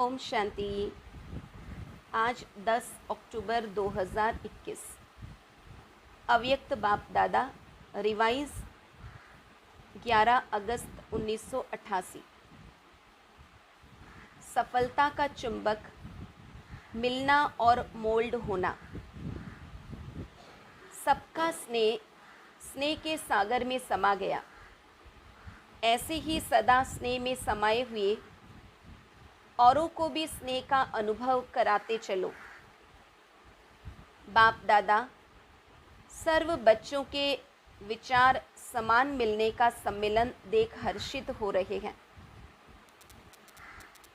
ओम शांति। आज 10 अक्टूबर 2021। अव्यक्त बाप दादा रिवाइज 11 अगस्त 1988। सफलता का चुंबक, मिलना और मोल्ड होना। सबका स्नेह स्नेह के सागर में समा गया। ऐसे ही सदा स्नेह में समाये हुए औरों को भी स्नेह का अनुभव कराते चलो। बाप दादा सर्व बच्चों के विचार समान मिलने का सम्मेलन देख हर्षित हो रहे हैं।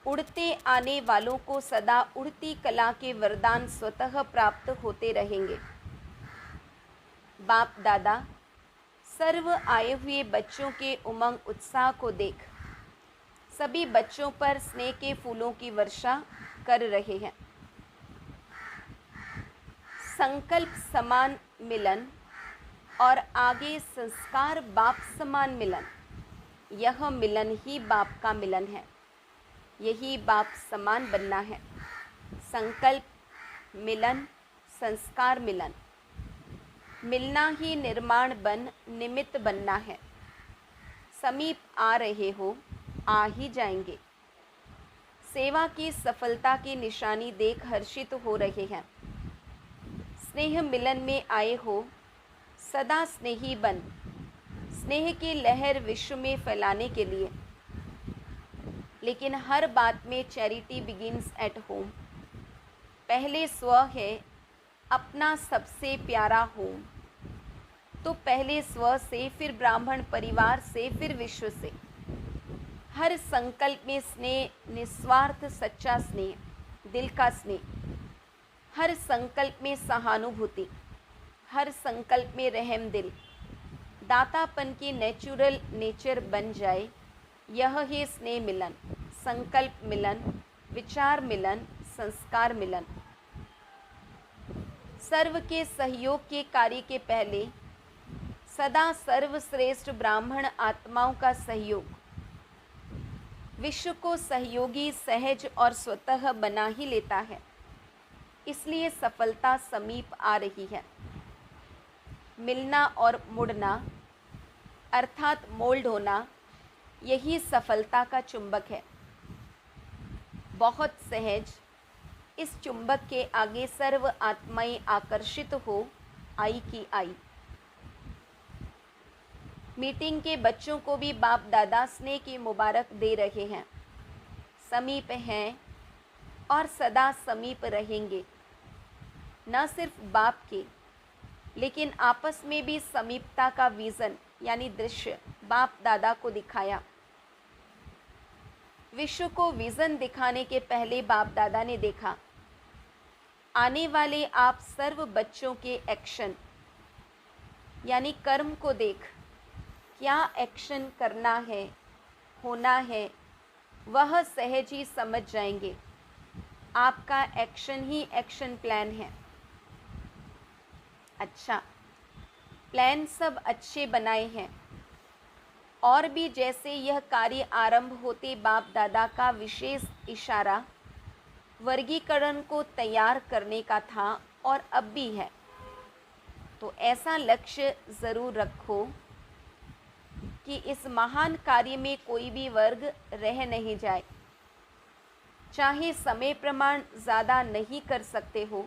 उड़ते आने वालों को सदा उड़ती कला के वरदान स्वतः प्राप्त होते रहेंगे। बाप दादा सर्व आए हुए बच्चों के उमंग उत्साह को देख सभी बच्चों पर स्नेह के फूलों की वर्षा कर रहे हैं। संकल्प समान मिलन और आगे संस्कार बाप समान मिलन, यह मिलन ही बाप का मिलन है। यही बाप समान बनना है। संकल्प मिलन, संस्कार मिलन, मिलना ही निर्माण बन निमित्त बनना है। समीप आ रहे हो, आ ही जाएंगे। सेवा की सफलता की निशानी देख हर्षित हो रहे हैं। स्नेह मिलन में आए हो, सदा स्नेही बन स्नेह की लहर विश्व में फैलाने के लिए। लेकिन हर बात में चैरिटी बिगिंस एट होम। पहले स्व है, अपना सबसे प्यारा होम। तो पहले स्व से, फिर ब्राह्मण परिवार से, फिर विश्व से। हर संकल्प में स्नेह, निस्वार्थ सच्चा स्नेह, दिल का स्नेह। हर संकल्प में सहानुभूति, हर संकल्प में रहम दिल, दातापन की नेचुरल नेचर बन जाए। यह है स्नेह मिलन, संकल्प मिलन, विचार मिलन, संस्कार मिलन। सर्व के सहयोग के कार्य के पहले सदा सर्वश्रेष्ठ ब्राह्मण आत्माओं का सहयोग विश्व को सहयोगी, सहज और स्वतः बना ही लेता है। इसलिए सफलता समीप आ रही है। मिलना और मुड़ना अर्थात मोल्ड होना, यही सफलता का चुंबक है। बहुत सहज इस चुंबक के आगे सर्व आत्माएं आकर्षित हो आई की आई। मीटिंग के बच्चों को भी बाप दादा स्नेह की मुबारक दे रहे हैं। समीप हैं और सदा समीप रहेंगे। न सिर्फ बाप के, लेकिन आपस में भी समीपता का विज़न यानी दृश्य बाप दादा को दिखाया। विश्व को विज़न दिखाने के पहले बाप दादा ने देखा। आने वाले आप सर्व बच्चों के एक्शन यानी कर्म को देख क्या एक्शन करना है, होना है, वह सहज ही समझ जाएंगे। आपका एक्शन ही एक्शन प्लान है। अच्छा, प्लान सब अच्छे बनाए हैं। और भी जैसे यह कार्य आरंभ होते बाप दादा का विशेष इशारा वर्गीकरण को तैयार करने का था और अब भी है। तो ऐसा लक्ष्य ज़रूर रखो कि इस महान कार्य में कोई भी वर्ग रह नहीं जाए। चाहे समय प्रमाण ज़्यादा नहीं कर सकते हो,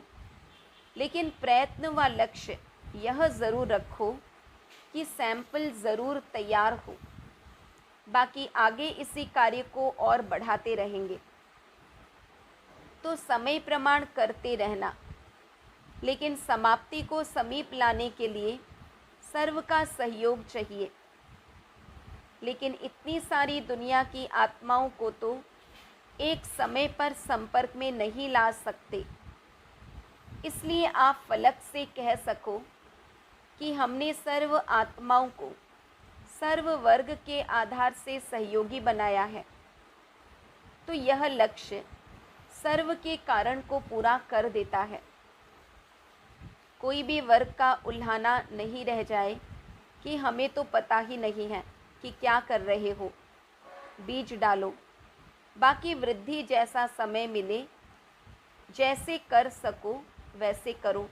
लेकिन प्रयत्न व लक्ष्य यह ज़रूर रखो कि सैंपल ज़रूर तैयार हो। बाकी आगे इसी कार्य को और बढ़ाते रहेंगे। तो समय प्रमाण करते रहना, लेकिन समाप्ति को समीप लाने के लिए सर्व का सहयोग चाहिए। लेकिन इतनी सारी दुनिया की आत्माओं को तो एक समय पर संपर्क में नहीं ला सकते। इसलिए आप फलक से कह सको कि हमने सर्व आत्माओं को सर्व वर्ग के आधार से सहयोगी बनाया है। तो यह लक्ष्य सर्व के कारण को पूरा कर देता है। कोई भी वर्ग का उल्हाना नहीं रह जाए कि हमें तो पता ही नहीं है कि क्या कर रहे हो। बीज डालो, बाकी वृद्धि जैसा समय मिले, जैसे कर सको वैसे करो।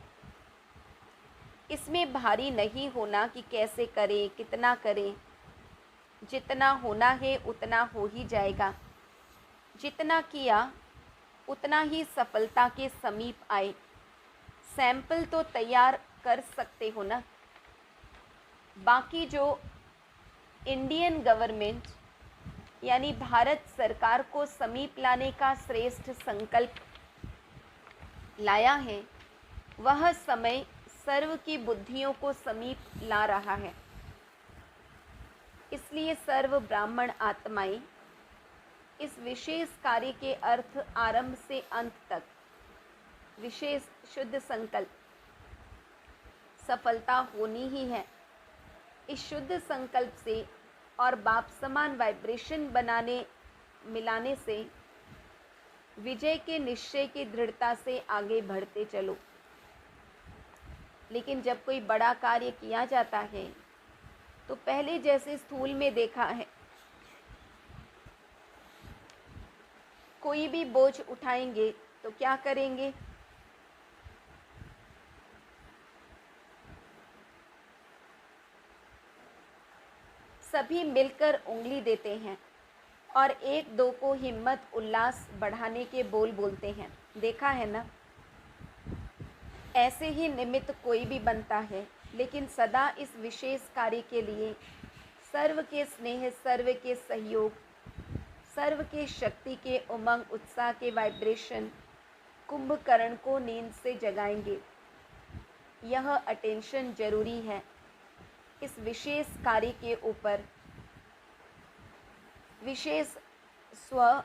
इसमें भारी नहीं होना कि कैसे करें, कितना करें। जितना होना है उतना हो ही जाएगा। जितना किया उतना ही सफलता के समीप आए। सैंपल तो तैयार कर सकते हो ना। बाकी जो इंडियन गवर्नमेंट यानी भारत सरकार को समीप लाने का श्रेष्ठ संकल्प लाया है, वह समय सर्व की बुद्धियों को समीप ला रहा है। इसलिए सर्व ब्राह्मण आत्माएं इस विशेष कार्य के अर्थ आरंभ से अंत तक विशेष शुद्ध संकल्प सफलता होनी ही है। इस शुद्ध संकल्प से और बाप समान वाइब्रेशन बनाने मिलाने से विजय के निश्चय की दृढ़ता से आगे बढ़ते चलो। लेकिन जब कोई बड़ा कार्य किया जाता है तो पहले जैसे स्थूल में देखा है, कोई भी बोझ उठाएंगे तो क्या करेंगे? सभी मिलकर उंगली देते हैं और एक दो को हिम्मत उल्लास बढ़ाने के बोल बोलते हैं। देखा है ना? ऐसे ही निमित्त कोई भी बनता है, लेकिन सदा इस विशेष कार्य के लिए सर्व के स्नेह, सर्व के सहयोग, सर्व के शक्ति के उमंग उत्साह के वाइब्रेशन कुंभकर्ण को नींद से जगाएंगे। यह अटेंशन जरूरी है। इस विशेष कार्य के ऊपर विशेष स्व,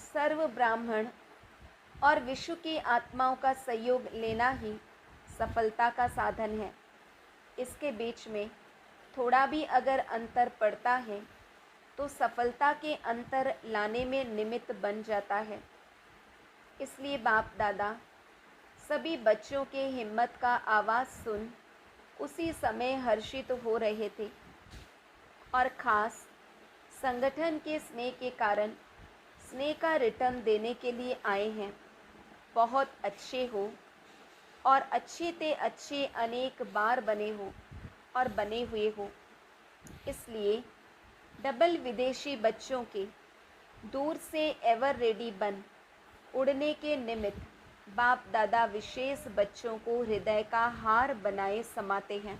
सर्व ब्राह्मण और विश्व की आत्माओं का सहयोग लेना ही सफलता का साधन है। इसके बीच में थोड़ा भी अगर अंतर पड़ता है तो सफलता के अंतर लाने में निमित्त बन जाता है। इसलिए बाप दादा सभी बच्चों के हिम्मत का आवाज़ सुन उसी समय हर्षित हो रहे थे और ख़ास संगठन के स्नेह के कारण स्नेह का रिटर्न देने के लिए आए हैं। बहुत अच्छे हो और अच्छे ते अच्छे अनेक बार बने हो और बने हुए हो। इसलिए डबल विदेशी बच्चों के दूर से एवर रेडी बन उड़ने के निमित्त बाप दादा विशेष बच्चों को हृदय का हार बनाए समाते हैं।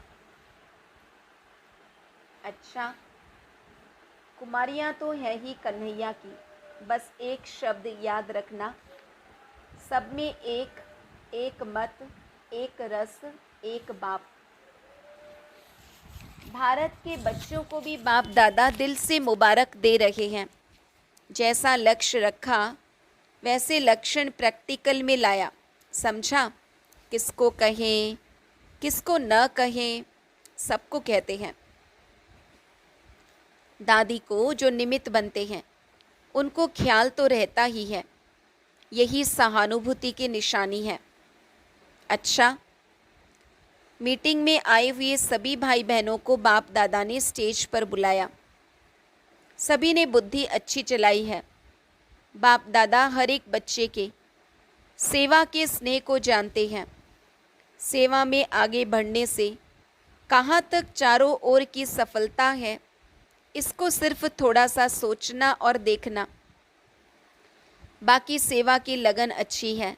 अच्छा, कुमारियाँ तो है ही कन्हैया की। बस एक शब्द याद रखना, सब में एक, एक मत, एक रस, एक बाप। भारत के बच्चों को भी बाप दादा दिल से मुबारक दे रहे हैं। जैसा लक्ष्य रखा वैसे लक्षण प्रैक्टिकल में लाया। समझा? किसको कहें, किसको न कहें, सबको कहते हैं। दादी को जो निमित्त बनते हैं उनको ख्याल तो रहता ही है। यही सहानुभूति की निशानी है। अच्छा, मीटिंग में आए हुए सभी भाई बहनों को बाप दादा ने स्टेज पर बुलाया। सभी ने बुद्धि अच्छी चलाई है। बाप दादा हर एक बच्चे के सेवा के स्नेह को जानते हैं। सेवा में आगे बढ़ने से कहाँ तक चारों ओर की सफलता है, इसको सिर्फ थोड़ा सा सोचना और देखना। बाकी सेवा की लगन अच्छी है।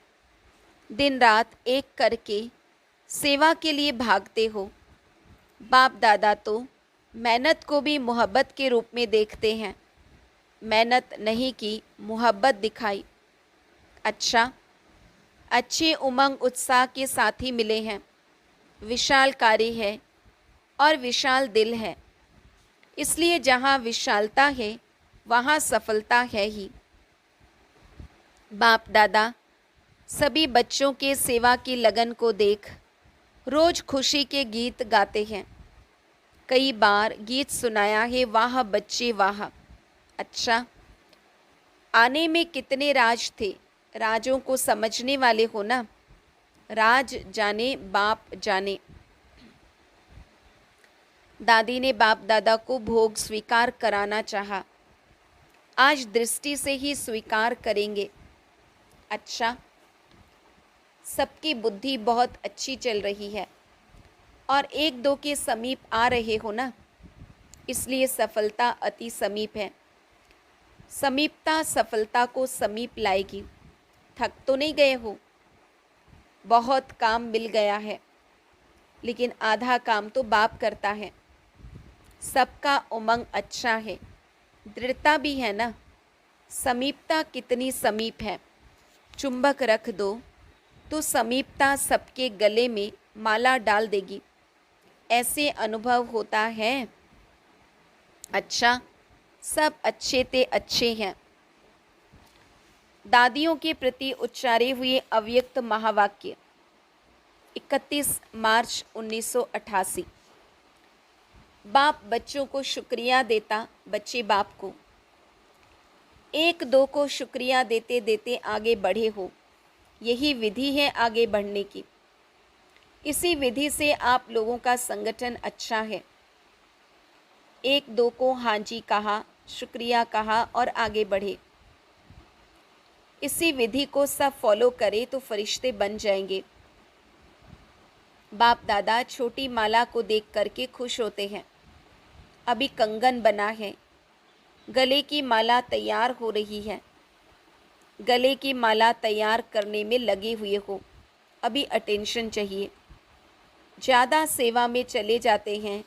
दिन रात एक करके सेवा के लिए भागते हो। बाप दादा तो मेहनत को भी मोहब्बत के रूप में देखते हैं। मेहनत नहीं की, मोहब्बत दिखाई। अच्छा, अच्छे उमंग उत्साह के साथी मिले हैं। विशाल कार्य है और विशाल दिल है। इसलिए जहाँ विशालता है वहाँ सफलता है ही। बाप दादा सभी बच्चों के सेवा की लगन को देख रोज़ खुशी के गीत गाते हैं। कई बार गीत सुनाया है, वाह बच्चे वाह। अच्छा, आने में कितने राज थे, राजों को समझने वाले हो ना। राज जाने बाप जाने। दादी ने बाप दादा को भोग स्वीकार कराना चाहा। आज दृष्टि से ही स्वीकार करेंगे। अच्छा, सबकी बुद्धि बहुत अच्छी चल रही है और एक दो के समीप आ रहे हो ना, इसलिए सफलता अति समीप है। समीपता सफलता को समीप लाएगी। थक तो नहीं गए हो? बहुत काम मिल गया है, लेकिन आधा काम तो बाप करता है। सबका उमंग अच्छा है, दृढ़ता भी है ना। समीपता कितनी समीप है। चुंबक रख दो तो समीपता सबके गले में माला डाल देगी। ऐसे अनुभव होता है। अच्छा, सब अच्छे ते अच्छे हैं। दादियों के प्रति उच्चारे हुए अव्यक्त महावाक्य। 31 मार्च 1988। बाप बच्चों को शुक्रिया देता, बच्चे बाप को। एक दो को शुक्रिया देते देते आगे बढ़े हो। यही विधि है आगे बढ़ने की। इसी विधि से आप लोगों का संगठन अच्छा है। एक दो को हाँ जी कहा, शुक्रिया कहा और आगे बढ़े। इसी विधि को सब फॉलो करें तो फरिश्ते बन जाएंगे। बाप दादा छोटी माला को देख करके खुश होते हैं। अभी कंगन बना है, गले की माला तैयार हो रही है। गले की माला तैयार करने में लगे हुए हो, अभी अटेंशन चाहिए। ज़्यादा सेवा में चले जाते हैं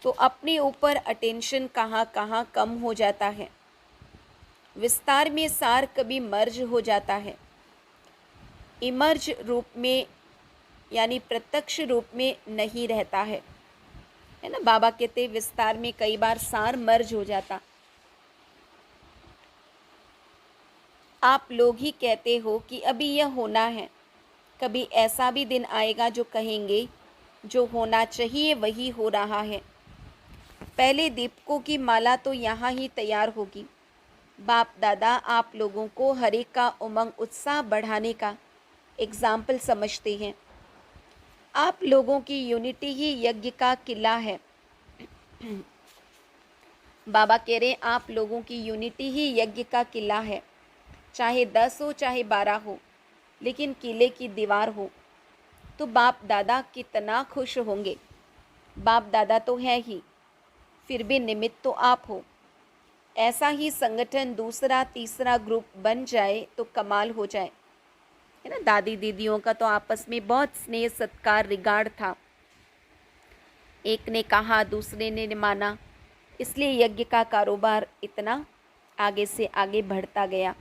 तो अपने ऊपर अटेंशन कहाँ कहाँ कम हो जाता है। विस्तार में सार कभी मर्ज हो जाता है। इमर्ज रूप में यानी प्रत्यक्ष रूप में नहीं रहता है ना। बाबा कहते विस्तार में कई बार सार मर्ज हो जाता। आप लोग ही कहते हो कि अभी यह होना है। कभी ऐसा भी दिन आएगा जो कहेंगे जो होना चाहिए वही हो रहा है। पहले दीपकों की माला तो यहाँ ही तैयार होगी। बाप दादा आप लोगों को हर एक का उमंग उत्साह बढ़ाने का एग्जाम्पल समझते हैं। आप लोगों की यूनिटी ही यज्ञ का किला है। बाबा कह रहे हैं आप लोगों की यूनिटी ही यज्ञ का किला है। चाहे 10 हो चाहे 12 हो, लेकिन किले की दीवार हो तो बाप दादा कितना खुश होंगे। बाप दादा तो है ही, फिर भी निमित्त तो आप हो। ऐसा ही संगठन दूसरा तीसरा ग्रुप बन जाए तो कमाल हो जाए, है ना। दादी दीदियों का तो आपस में बहुत स्नेह सत्कार रिगार्ड था। एक ने कहा दूसरे ने माना, इसलिए यज्ञ का कारोबार इतना आगे से आगे बढ़ता गया,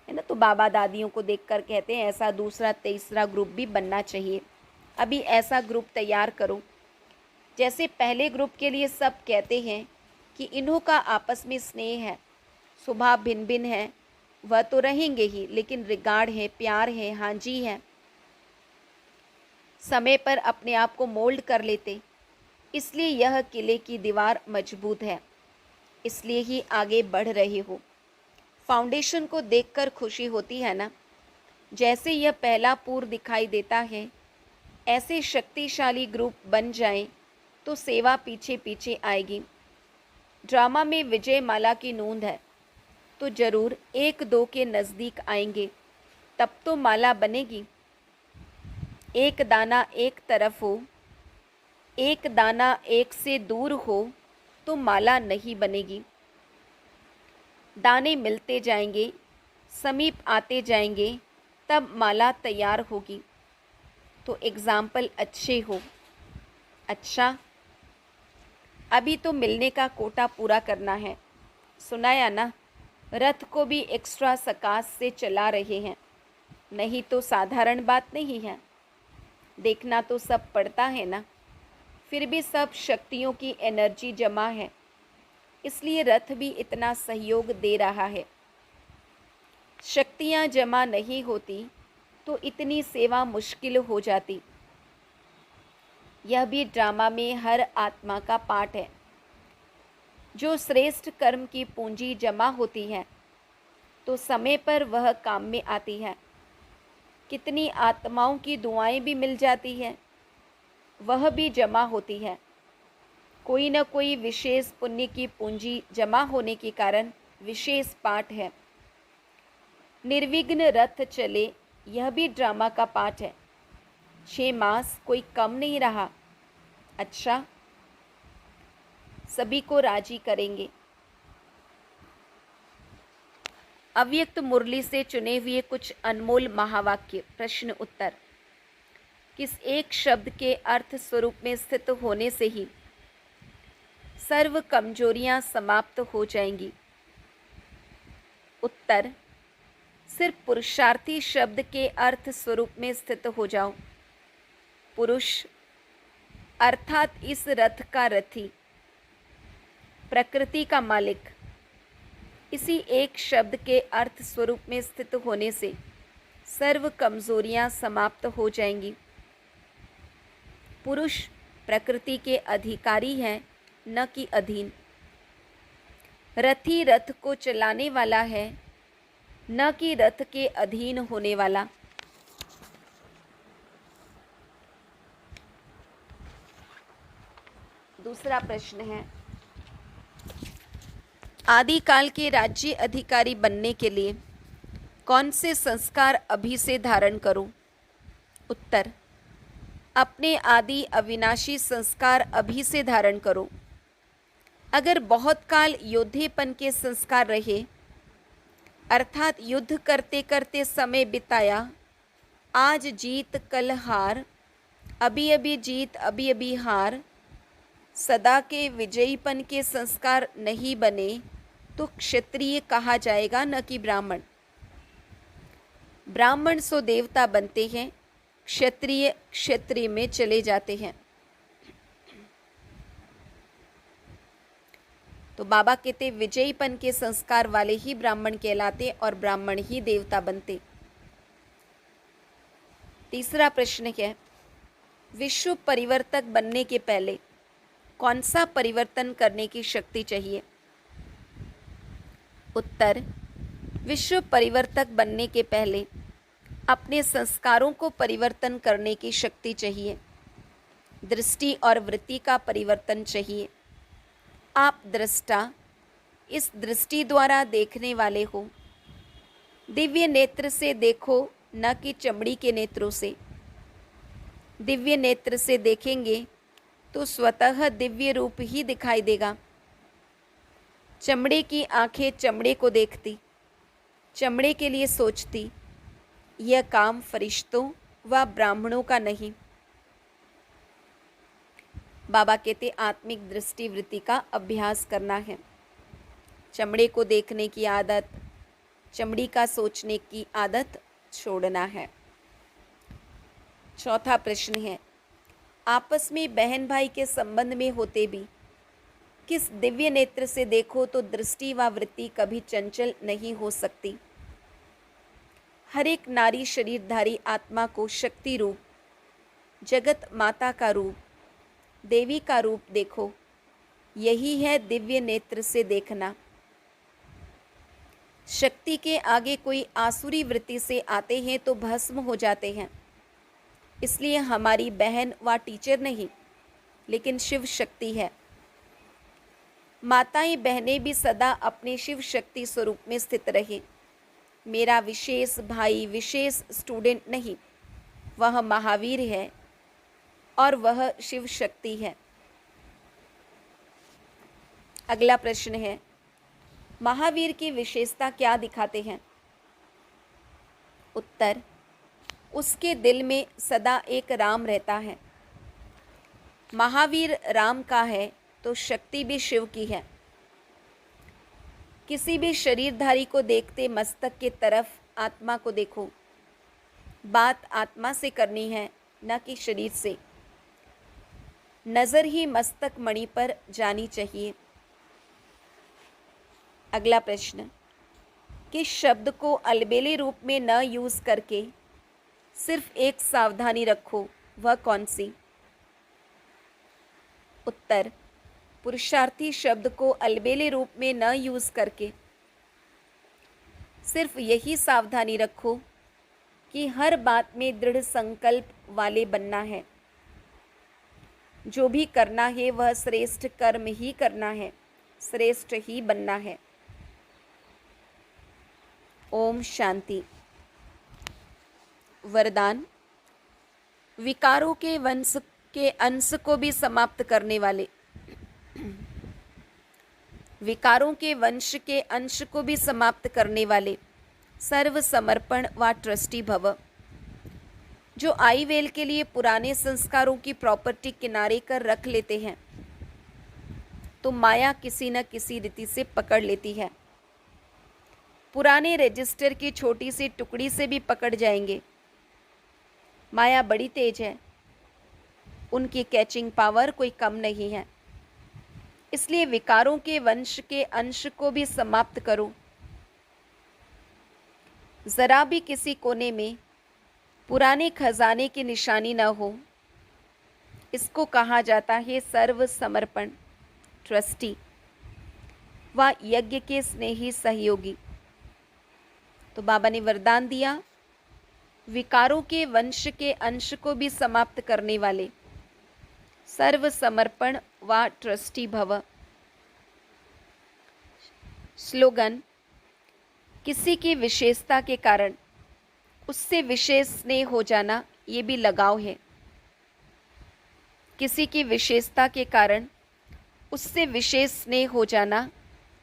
है ना। तो बाबा दादियों को देखकर कहते हैं ऐसा दूसरा तीसरा ग्रुप भी बनना चाहिए। अभी ऐसा ग्रुप तैयार करो। जैसे पहले ग्रुप के लिए सब कहते हैं कि इन्हों का आपस में स्नेह है, स्वभाव भिन्न भिन्न है, वह तो रहेंगे ही, लेकिन रिगार्ड है, प्यार है, हाँ जी है। समय पर अपने आप को मोल्ड कर लेते, इसलिए यह किले की दीवार मजबूत है, इसलिए ही आगे बढ़ रहे हो। फाउंडेशन को देखकर खुशी होती है ना। जैसे यह पहला पूर दिखाई देता है, ऐसे शक्तिशाली ग्रुप बन जाएं तो सेवा पीछे पीछे आएगी। ड्रामा में विजय माला की नूंद है तो ज़रूर एक दो के नज़दीक आएंगे, तब तो माला बनेगी। एक दाना एक तरफ हो, एक दाना एक से दूर हो तो माला नहीं बनेगी। दाने मिलते जाएंगे, समीप आते जाएंगे, तब माला तैयार होगी। तो एग्ज़ाम्पल अच्छे हो। अच्छा, अभी तो मिलने का कोटा पूरा करना है। सुनाया ना, रथ को भी एक्स्ट्रा सकाश से चला रहे हैं। नहीं तो साधारण बात नहीं है। देखना तो सब पड़ता है ना। फिर भी सब शक्तियों की एनर्जी जमा है, इसलिए रथ भी इतना सहयोग दे रहा है। शक्तियाँ जमा नहीं होती तो इतनी सेवा मुश्किल हो जाती। यह भी ड्रामा में हर आत्मा का पाठ है। जो श्रेष्ठ कर्म की पूंजी जमा होती है तो समय पर वह काम में आती है। कितनी आत्माओं की दुआएं भी मिल जाती है, वह भी जमा होती है। कोई न कोई विशेष पुण्य की पूंजी जमा होने के कारण विशेष पाठ है। निर्विघ्न रथ चले, यह भी ड्रामा का पाठ है। 6 मास कोई कम नहीं रहा। अच्छा, सभी को राजी करेंगे। अव्यक्त मुरली से चुने हुए कुछ अनमोल महावाक्य। प्रश्न उत्तर। किस एक शब्द के अर्थ स्वरूप में स्थित होने से ही सर्व कमजोरियां समाप्त हो जाएंगी? उत्तर। सिर्फ पुरुषार्थी शब्द के अर्थ स्वरूप में स्थित हो जाओ। पुरुष अर्थात इस रथ का रथी, प्रकृति का मालिक, इसी एक शब्द के अर्थ स्वरूप में स्थित होने से सर्व कमजोरियां समाप्त हो जाएंगी। पुरुष प्रकृति के अधिकारी हैं, न कि अधीन। रथी रथ को चलाने वाला है, न कि रथ के अधीन होने वाला। दूसरा प्रश्न है, आदिकाल के राज्य अधिकारी बनने के लिए कौन से संस्कार अभी से धारण करूं? उत्तर। अपने आदि अविनाशी संस्कार अभी से धारण करो। अगर बहुत काल योद्धेपन के संस्कार रहे, अर्थात युद्ध करते करते समय बिताया, आज जीत कल हार, अभी अभी जीत अभी अभी हार, सदा के विजयीपन के संस्कार नहीं बने तो क्षत्रिय कहा जाएगा, न कि ब्राह्मण। ब्राह्मण सो देवता बनते हैं, क्षत्रिय क्षेत्रीय में चले जाते हैं। तो बाबा कहते विजयीपन के संस्कार वाले ही ब्राह्मण कहलाते और ब्राह्मण ही देवता बनते। तीसरा प्रश्न है, विश्व परिवर्तक बनने के पहले कौन सा परिवर्तन करने की शक्ति चाहिए? उत्तर। विश्व परिवर्तक बनने के पहले अपने संस्कारों को परिवर्तन करने की शक्ति चाहिए। दृष्टि और वृत्ति का परिवर्तन चाहिए। आप दृष्टा, इस दृष्टि द्वारा देखने वाले हो। दिव्य नेत्र से देखो, न कि चमड़ी के नेत्रों से। दिव्य नेत्र से देखेंगे तो स्वतः दिव्य रूप ही दिखाई देगा। चमड़े की आंखें चमड़े को देखती, चमड़े के लिए सोचती। यह काम फरिश्तों व ब्राह्मणों का नहीं। बाबा कहते आत्मिक दृष्टि वृत्ति का अभ्यास करना है। चमड़े को देखने की आदत, चमड़ी का सोचने की आदत छोड़ना है। चौथा प्रश्न है, आपस में बहन भाई के संबंध में होते भी किस दिव्य नेत्र से देखो तो दृष्टि व वृत्ति कभी चंचल नहीं हो सकती। हर एक नारी शरीरधारी आत्मा को शक्ति रूप, जगत माता का रूप, देवी का रूप देखो। यही है दिव्य नेत्र से देखना। शक्ति के आगे कोई आसुरी वृत्ति से आते हैं तो भस्म हो जाते हैं। इसलिए हमारी बहन व टीचर नहीं, लेकिन शिव शक्ति है। माताएं बहनें भी सदा अपने शिव शक्ति स्वरूप में स्थित रहे। मेरा विशेष भाई, विशेष स्टूडेंट नहीं, वह महावीर है और वह शिव शक्ति है। अगला प्रश्न है, महावीर की विशेषता क्या दिखाते हैं? उत्तर। उसके दिल में सदा एक राम रहता है। महावीर राम का है तो शक्ति भी शिव की है। किसी भी शरीरधारी को देखते मस्तक के तरफ आत्मा को देखो। बात आत्मा से करनी है, न कि शरीर से। नज़र ही मस्तक मणि पर जानी चाहिए। अगला प्रश्न, किस शब्द को अलबेले रूप में न यूज़ करके सिर्फ एक सावधानी रखो, वह कौन सी? उत्तर। पुरुषार्थी शब्द को अलबेले रूप में न यूज़ करके सिर्फ यही सावधानी रखो कि हर बात में दृढ़ संकल्प वाले बनना है। जो भी करना है वह श्रेष्ठ कर्म ही करना है, श्रेष्ठ ही बनना है। ओम शांति। वरदान। विकारों के वंश के अंश को भी समाप्त करने वाले, विकारों के वंश के अंश को भी समाप्त करने वाले सर्व समर्पण व ट्रस्टी भव। जो आईवेल के लिए पुराने संस्कारों की प्रॉपर्टी किनारे कर रख लेते हैं तो माया किसी न किसी रीति से पकड़ लेती है। पुराने रजिस्टर की छोटी सी टुकड़ी से भी पकड़ जाएंगे। माया बड़ी तेज है, उनकी कैचिंग पावर कोई कम नहीं है। इसलिए विकारों के वंश के अंश को भी समाप्त करो। जरा भी किसी कोने में पुराने खजाने की निशानी न हो। इसको कहा जाता है सर्व समर्पण, ट्रस्टी व यज्ञ के स्नेही सहयोगी। तो बाबा ने वरदान दिया, विकारों के वंश के अंश को भी समाप्त करने वाले सर्व समर्पण व ट्रस्टी भव। स्लोगन। किसी की विशेषता के कारण उससे विशेष स्नेह हो जाना ये भी लगाव है। किसी की विशेषता के कारण उससे विशेष स्नेह हो जाना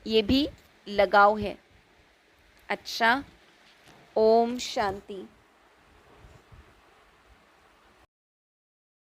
ये भी लगाव है। अच्छा, ओम शांति।